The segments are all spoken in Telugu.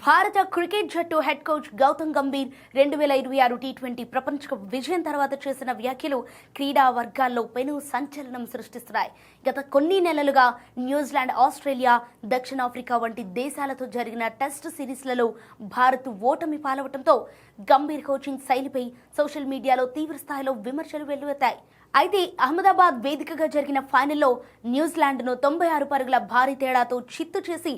భారత క్రికెట్ జట్టు హెడ్ కోచ్ గౌతమ్ గంభీర్ 2026 టీ20 ప్రపంచ కప్ విజయం తర్వాత చేసిన వ్యాఖ్యలు క్రీడా వర్గాల్లో పెను సంచలనం సృష్టిస్తున్నాయి. గత కొన్ని నెలలుగా న్యూజిలాండ్, ఆస్ట్రేలియా, దక్షిణాఫ్రికా వంటి దేశాలతో జరిగిన టెస్ట్ సిరీస్లలో భారత్ ఓటమి పాలవడంతో గంభీర్ కోచింగ్ శైలిపై సోషల్ మీడియాలో తీవ్ర స్థాయిలో విమర్శలు వెల్లువెత్తాయి. అయితే అహ్మదాబాద్ వేదికగా జరిగిన ఫైనల్లో న్యూజిలాండ్ను 96 పరుగుల భారీ తేడాతో చిత్తు చేసి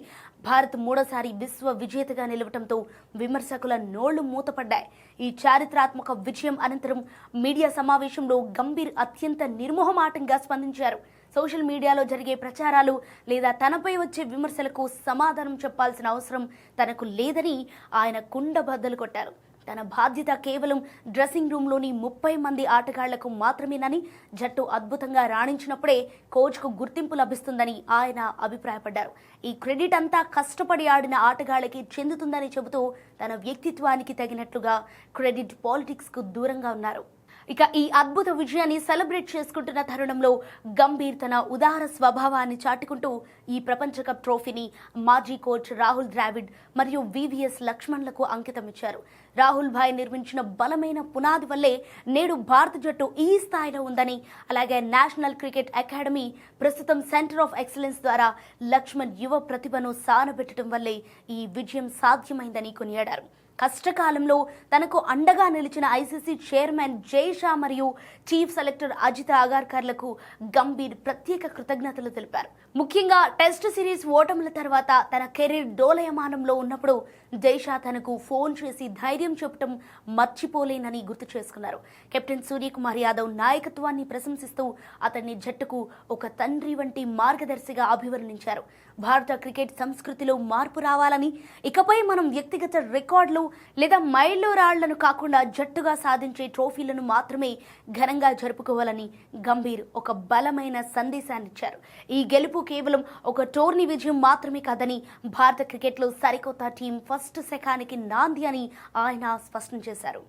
భారత్ మూడోసారి విశ్వ విజేతగా నిలవటంతో విమర్శకుల నోళ్లు మూతపడ్డాయి. ఈ చారిత్రాత్మక విజయం అనంతరం మీడియా సమావేశంలో గంభీర్ అత్యంత నిర్మోహమాటంగా స్పందించారు. సోషల్ మీడియాలో జరిగే ప్రచారాలు లేదా తనపై వచ్చే విమర్శలకు సమాధానం చెప్పాల్సిన అవసరం తనకు లేదని ఆయన కుండబద్దలు కొట్టారు. తన బాధ్యత కేవలం డ్రెస్సింగ్ రూమ్లోని 30 మంది ఆటగాళ్లకు మాత్రమేనని, జట్టు అద్భుతంగా రాణించినప్పుడే కోచ్కు గుర్తింపు లభిస్తుందని ఆయన అభిప్రాయపడ్డారు. ఈ క్రెడిట్ అంతా కష్టపడి ఆడిన ఆటగాళ్లకి చెందుతుందని చెబుతూ తన వ్యక్తిత్వానికి తగినట్లుగా క్రెడిట్ పాలిటిక్స్కు దూరంగా ఉన్నారు. ఇక ఈ అద్భుత విజయాన్ని సెలబ్రేట్ చేసుకుంటున్న తరుణంలో గంభీర్ తన ఉదార స్వభావాన్ని చాటుకుంటూ ఈ ప్రపంచ కప్ ట్రోఫీని మాజీ కోచ్ రాహుల్ ద్రావిడ్ మరియు వివిఎస్ లక్ష్మణ్లకు అంకితమిచ్చారు. రాహుల్ భాయ్ నిర్మించిన బలమైన పునాది వల్లే నేడు భారత జట్టు ఈ స్థాయిలో ఉందని, అలాగే నేషనల్ క్రికెట్ అకాడమీ ప్రస్తుతం సెంటర్ ఆఫ్ ఎక్సలెన్స్ ద్వారా లక్ష్మణ్ యువ ప్రతిభను సానబెట్టడం వల్లే ఈ విజయం సాధ్యమైందని కొనియాడారు. కష్టకాలంలో తనకు అండగా నిలిచిన ఐసీసీ చైర్మన్ జై షా మరియు చీఫ్ సెలెక్టర్ అజిత్ అగార్కర్లకు గంభీర్ ప్రత్యేక కృతజ్ఞతలు తెలిపారు. ముఖ్యంగా టెస్ట్ సిరీస్ ఓటముల తర్వాత తన కెరీర్ డోలయమానంలో ఉన్నప్పుడు జై షా తనకు ఫోన్ చేసి ధైర్యం చెప్పడం మర్చిపోలేనని గుర్తు చేసుకున్నారు. కెప్టెన్ సూర్యకుమార్ యాదవ్ నాయకత్వాన్ని ప్రశంసిస్తూ అతన్ని జట్టుకు ఒక తండ్రి వంటి మార్గదర్శిగా అభివర్ణించారు. భారత క్రికెట్ సంస్కృతిలో మార్పు రావాలని, ఇకపై మనం వ్యక్తిగత రికార్డులు లేదా మైలురాళ్లను కాకుండా జట్టుగా సాధించే ట్రోఫీలను మాత్రమే ఘనంగా జరుపుకోవాలని గంభీర్ ఒక బలమైన సందేశాన్నిచ్చారు. ఈ గెలుపు కేవలం ఒక టోర్నీ విజయం మాత్రమే కాదని, భారత క్రికెట్లో సరికొత్త టీం ఫస్ట్ శకానికి నాంది అని ఆయన స్పష్టం చేశారు.